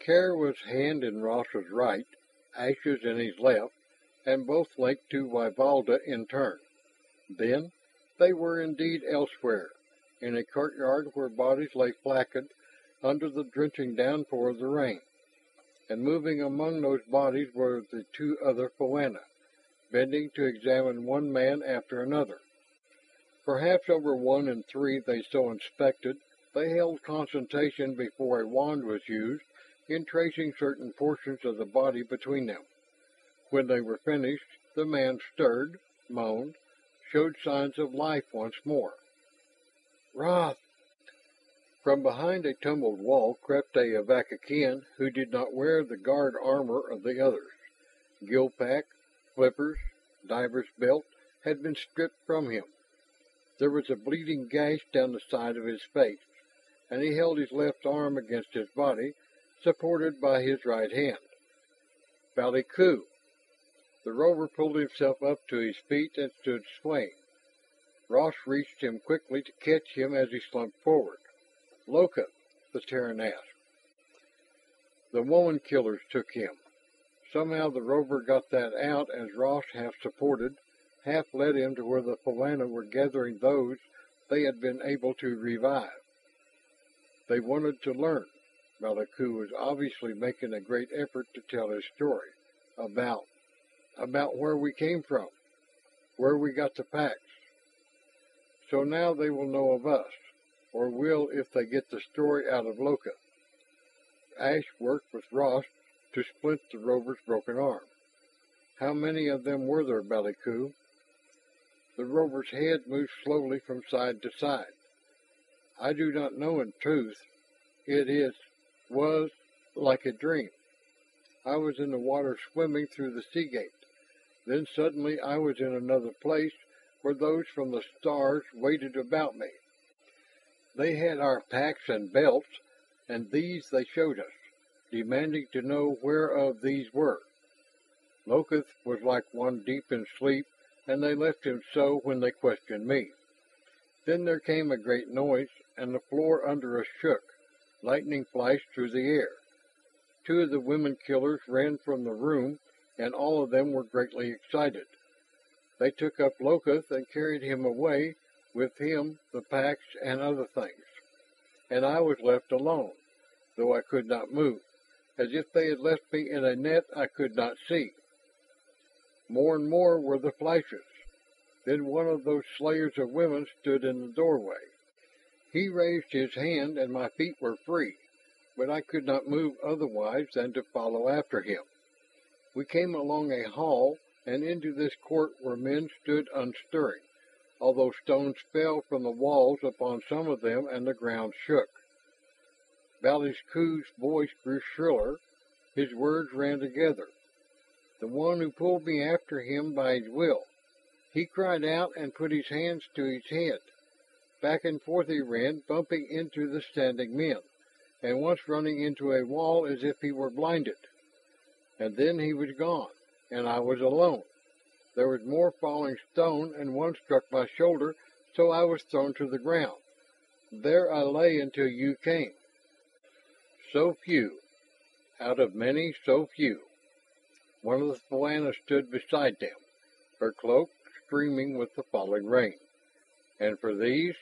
Care was hand in Ross's right, Ashes in his left, and both linked to Wyvalda in turn. Then they were indeed elsewhere, in a courtyard where bodies lay flaccid under the drenching downpour of the rain. And moving among those bodies were the two other Phoana, bending to examine one man after another. Perhaps over 1 in 3 they so inspected, they held consultation before a wand was used in tracing certain portions of the body between them. When they were finished, the man stirred, moaned, showed signs of life once more. "Roth!" From behind a tumbled wall crept a Avakian who did not wear the guard armor of the others. Gilpack, flippers, diver's belt had been stripped from him. There was a bleeding gash down the side of his face, and he held his left arm against his body, supported by his right hand. "Baliku!" The rover pulled himself up to his feet and stood swaying. Ross reached him quickly to catch him as he slumped forward. "Loka," the Terran asked. "The woman killers took him." Somehow the rover got that out as Ross half supported, half led him to where the Phoana were gathering those they had been able to revive. They wanted to learn. Baliku was obviously making a great effort to tell his story. About where we came from, where we got the packs. So now they will know of us, or will if they get the story out of Loka. Ash worked with Ross to splint the rover's broken arm. "How many of them were there, Baliku?" The rover's head moved slowly from side to side. "I do not know in truth. Was like a dream. I was in the water swimming through the sea gate. Then suddenly I was in another place where those from the stars waited about me. They had our packs and belts, and these they showed us, demanding to know whereof these were. Locust was like one deep in sleep, and they left him so when they questioned me. Then there came a great noise, and the floor under us shook. Lightning flashed through the air. 2 of the women killers ran from the room, and all of them were greatly excited. They took up Locust and carried him away, with him the packs and other things. And I was left alone, though I could not move, as if they had left me in a net I could not see. More and more were the flashes. Then one of those slayers of women stood in the doorway. He raised his hand and my feet were free, but I could not move otherwise than to follow after him. We came along a hall and into this court where men stood unstirring, although stones fell from the walls upon some of them and the ground shook. Baliku's voice grew shriller. His words ran together. "The one who pulled me after him by his will." He cried out and put his hands to his head. Back and forth he ran, bumping into the standing men, and once running into a wall as if he were blinded. And then he was gone, and I was alone. There was more falling stone, and one struck my shoulder, so I was thrown to the ground. There I lay until you came. So few, out of many, so few. One of the Phoana stood beside them, her cloak streaming with the falling rain. And for these,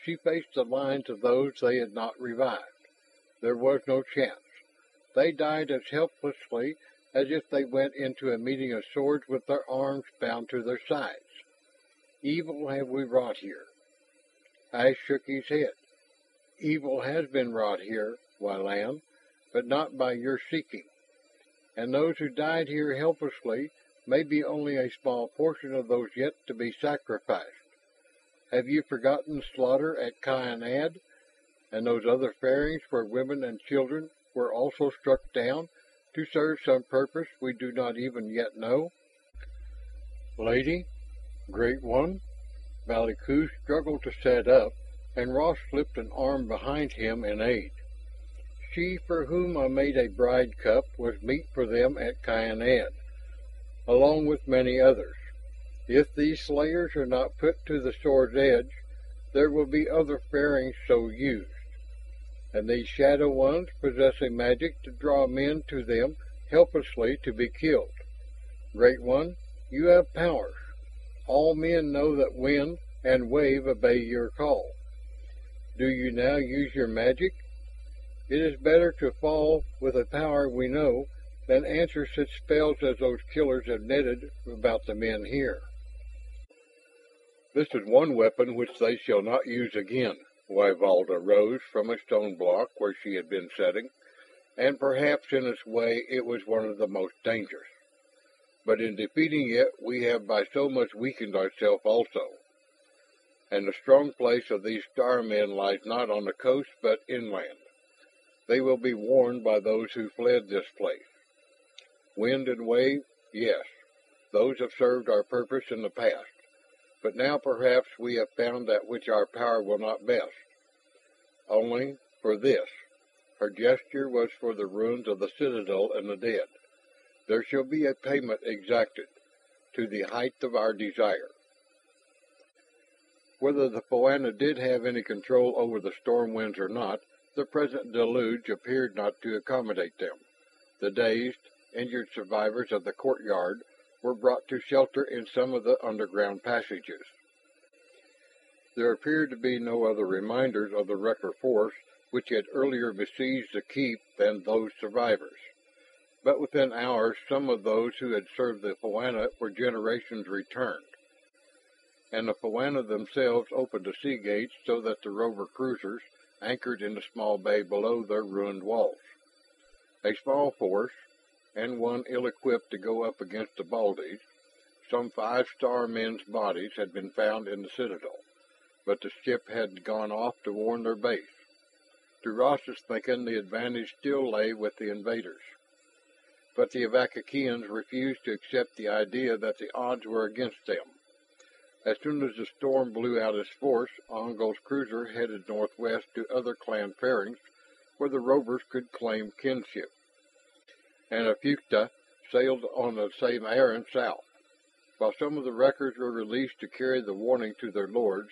she faced the lines of those they had not revived. There was no chance. They died as helplessly as if they went into a meeting of swords with their arms bound to their sides. Evil have we wrought here. Ash shook his head. Evil has been wrought here, Wylan, but not by your seeking. And those who died here helplessly may be only a small portion of those yet to be sacrificed. Have you forgotten the slaughter at Kyanad, and those other fairings where women and children were also struck down to serve some purpose we do not even yet know? Lady, Great One, Baliku struggled to sit up, and Ross slipped an arm behind him in aid. She for whom I made a bride cup was meat for them at Kyanad, along with many others. If these slayers are not put to the sword's edge, there will be other fairings so used. and these shadow ones possess a magic to draw men to them helplessly to be killed. Great One, you have powers. All men know that wind and wave obey your call. Do you now use your magic? It is better to fall with a power we know than answer such spells as those killers have netted about the men here. This is one weapon which they shall not use again. Wyvalda rose from a stone block where she had been sitting, and perhaps in its way it was one of the most dangerous. But in defeating it we have by so much weakened ourselves also. And the strong place of these star men lies not on the coast but inland. They will be warned by those who fled this place. Wind and wave, yes, those have served our purpose in the past. But now perhaps we have found that which our power will not best. Only for this. Her gesture was for the ruins of the citadel and the dead. There shall be a payment exacted, to the height of our desire. Whether the Poana did have any control over the storm winds or not, the present deluge appeared not to accommodate them. The dazed, injured survivors of the courtyard were brought to shelter in some of the underground passages. There appeared to be no other reminders of the wrecker force which had earlier besieged the keep than those survivors. But within hours some of those who had served the Poana for generations returned, and the Poana themselves opened the sea gates so that the rover cruisers anchored in the small bay below their ruined walls. A small force, and one ill-equipped to go up against the Baldies, some 5-star men's bodies had been found in the citadel, but the ship had gone off to warn their base. To Ross's thinking, the advantage still lay with the invaders. But the Avakians refused to accept the idea that the odds were against them. As soon as the storm blew out its force, Ongol's cruiser headed northwest to other clan pairings where the rovers could claim kinship, and Afuta sailed on the same errand south. While some of the wreckers were released to carry the warning to their lords,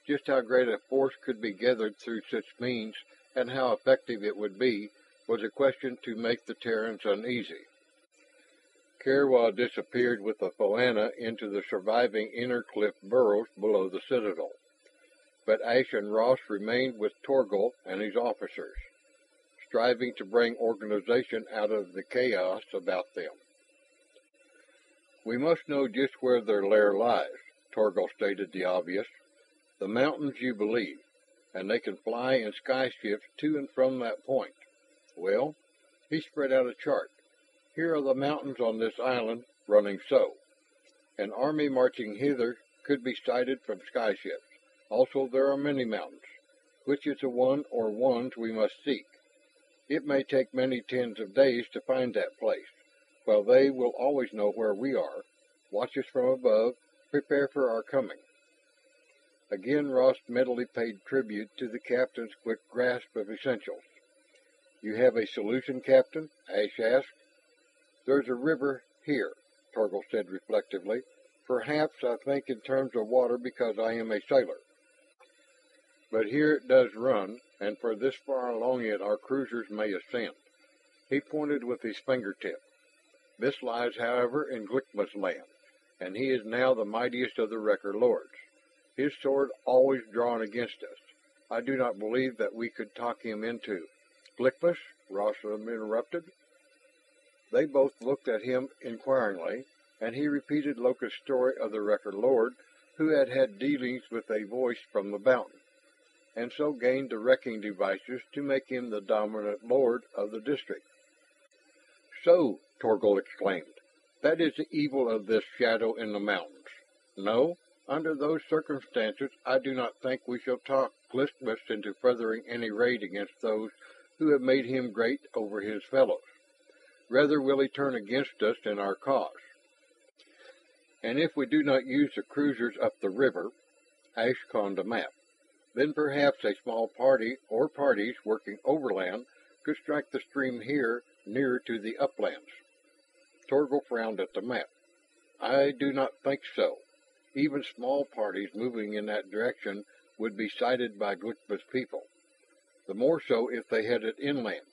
just how great a force could be gathered through such means and how effective it would be was a question to make the Terrans uneasy. Kerwa disappeared with the Poana into the surviving inner cliff burrows below the citadel, but Ash and Ross remained with Torgal and his officers, striving to bring organization out of the chaos about them. We must know just where their lair lies, Torgal stated the obvious. The mountains you believe, and they can fly in skyships to and from that point. Well, he spread out a chart. Here are the mountains on this island, running so. An army marching hither could be sighted from skyships. Also, there are many mountains. Which is the one or ones we must seek? It may take many tens of days to find that place, while they will always know where we are. Watch us from above. Prepare for our coming. Again, Ross mentally paid tribute to the captain's quick grasp of essentials. You have a solution, Captain? Ash asked. There's a river here, Torgal said reflectively. Perhaps I think in terms of water because I am a sailor. But here it does run, and for this far along it our cruisers may ascend. He pointed with his fingertip. This lies, however, in Glickma's land, and he is now the mightiest of the wrecker lords. His sword always drawn against us. I do not believe that we could talk him into... Glickmas? Rosalind interrupted. They both looked at him inquiringly, and he repeated Locust's story of the wrecker lord who had had dealings with a voice from the mountain, and so gained the wrecking devices to make him the dominant lord of the district. So, Torgal exclaimed, that is the evil of this shadow in the mountains. No, under those circumstances I do not think we shall talk Glickmas into furthering any raid against those who have made him great over his fellows. Rather will he turn against us in our cause. And if we do not use the cruisers up the river, Ash conned a map, then perhaps a small party or parties working overland could strike the stream here nearer to the uplands. Torgal frowned at the map. I do not think so. Even small parties moving in that direction would be sighted by Glickma's people. the more so if they headed inland.